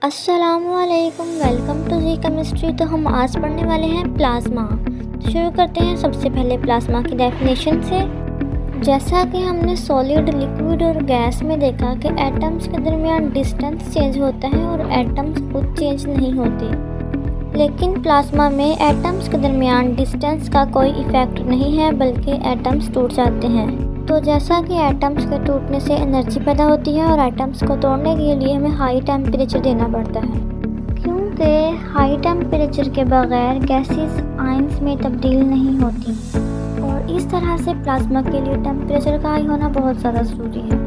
अस्सलामुअलैकुम, welcome to ji chemistry. तो हम आज पढ़ने वाले हैं प्लाज्मा। तो शुरू करते हैं सबसे पहले प्लाज्मा की डेफिनेशन से। जैसा कि हमने सॉलिड, लिक्विड और गैस में देखा कि एटम्स के दरमियान डिस्टेंस चेंज होता है और एटम्स खुद चेंज नहीं होते, लेकिन प्लाज्मा में एटम्स के दरमियान डिस्टेंस का कोई इफ़ेक्ट नहीं है, बल्कि एटम्स टूट जाते हैं। तो जैसा कि एटम्स के टूटने से एनर्जी पैदा होती है और एटम्स को तोड़ने के लिए हमें हाई टेम्परेचर देना पड़ता है, क्योंकि हाई टेम्परेचर के बगैर गैसेस आयंस में तब्दील नहीं होती। और इस तरह से प्लाज्मा के लिए टेम्परेचर का हाई होना बहुत ज़्यादा ज़रूरी है।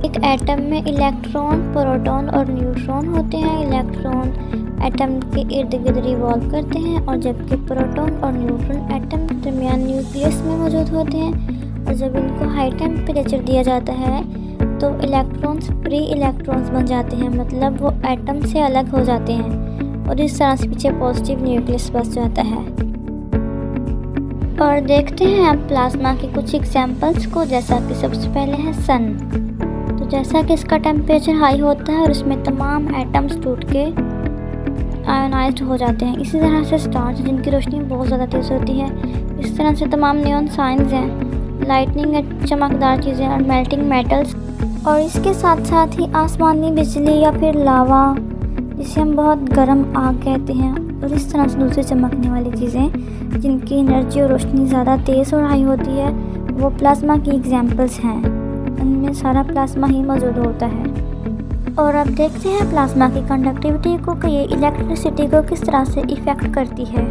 एक एटम में इलेक्ट्रॉन, प्रोटॉन और न्यूट्रॉन होते हैं। इलेक्ट्रॉन एटम के इर्द गिर्द रिवॉल्व करते हैं, और जबकि प्रोटॉन और न्यूट्रॉन एटम के दरमियान न्यूक्लियस में मौजूद होते हैं। और जब इनको हाई टेम्परेचर दिया जाता है तो इलेक्ट्रॉन्स फ्री इलेक्ट्रॉन्स बन जाते हैं, मतलब वो एटम से अलग हो जाते हैं, और इस तरह से पीछे पॉजिटिव न्यूक्लियस बच जाता है। और देखते हैं अब प्लाज्मा के कुछ एग्जाम्पल्स को, जैसा कि सबसे पहले है सन। तो जैसा कि इसका टेम्परेचर हाई होता है और इसमें तमाम एटम्स टूट के आयोनाइज्ड हो जाते हैं। इसी तरह से स्टार्स, जिनकी रोशनी बहुत ज़्यादा तेज़ होती है। इस तरह से तमाम नियॉन साइंस हैं, लाइटनिंग, चमकदार चीज़ें और मेल्टिंग मेटल्स। और इसके साथ साथ ही आसमानी बिजली या फिर लावा, जिसे हम बहुत गर्म आग कहते हैं, और इस तरह से दूसरी चमकने वाली चीज़ें जिनकी एनर्जी और रोशनी ज़्यादा तेज़ और हाई होती है, वो प्लाज्मा की एग्जाम्पल्स हैं। उनमें सारा प्लाज्मा ही मौजूद होता है। और अब देखते हैं प्लाज्मा की कंडक्टिविटी को, कि ये इलेक्ट्रिसिटी को किस तरह से इफ़ेक्ट करती है।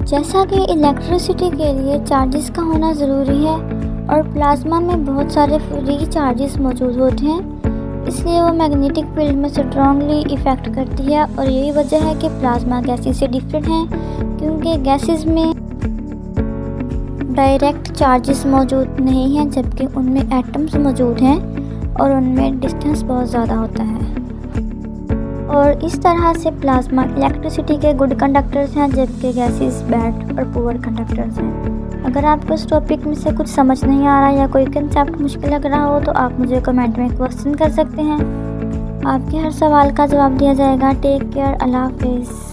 जैसा कि इलेक्ट्रिसिटी के लिए चार्जेस का होना ज़रूरी है, और प्लाज्मा में बहुत सारे फ्री चार्जेस मौजूद होते हैं, इसलिए वो मैग्नेटिक फील्ड में स्ट्रांगली इफ़ेक्ट करती है। और यही वजह है कि प्लाज्मा गैसेस से डिफरेंट हैं, क्योंकि गैसेस में डायरेक्ट चार्जेस मौजूद नहीं हैं, जबकि उनमें एटम्स मौजूद हैं और उनमें डिस्टेंस बहुत ज़्यादा होता है। और इस तरह से प्लाज्मा इलेक्ट्रिसिटी के गुड कंडक्टर्स हैं, जबकि गैसेस बैड और पुअर कंडक्टर्स हैं। अगर आपको इस टॉपिक में से कुछ समझ नहीं आ रहा या कोई कंसेप्ट मुश्किल लग रहा हो, तो आप मुझे कमेंट में क्वेश्चन कर सकते हैं। आपके हर सवाल का जवाब दिया जाएगा। टेक केयर, अल्लाह हाफिज़।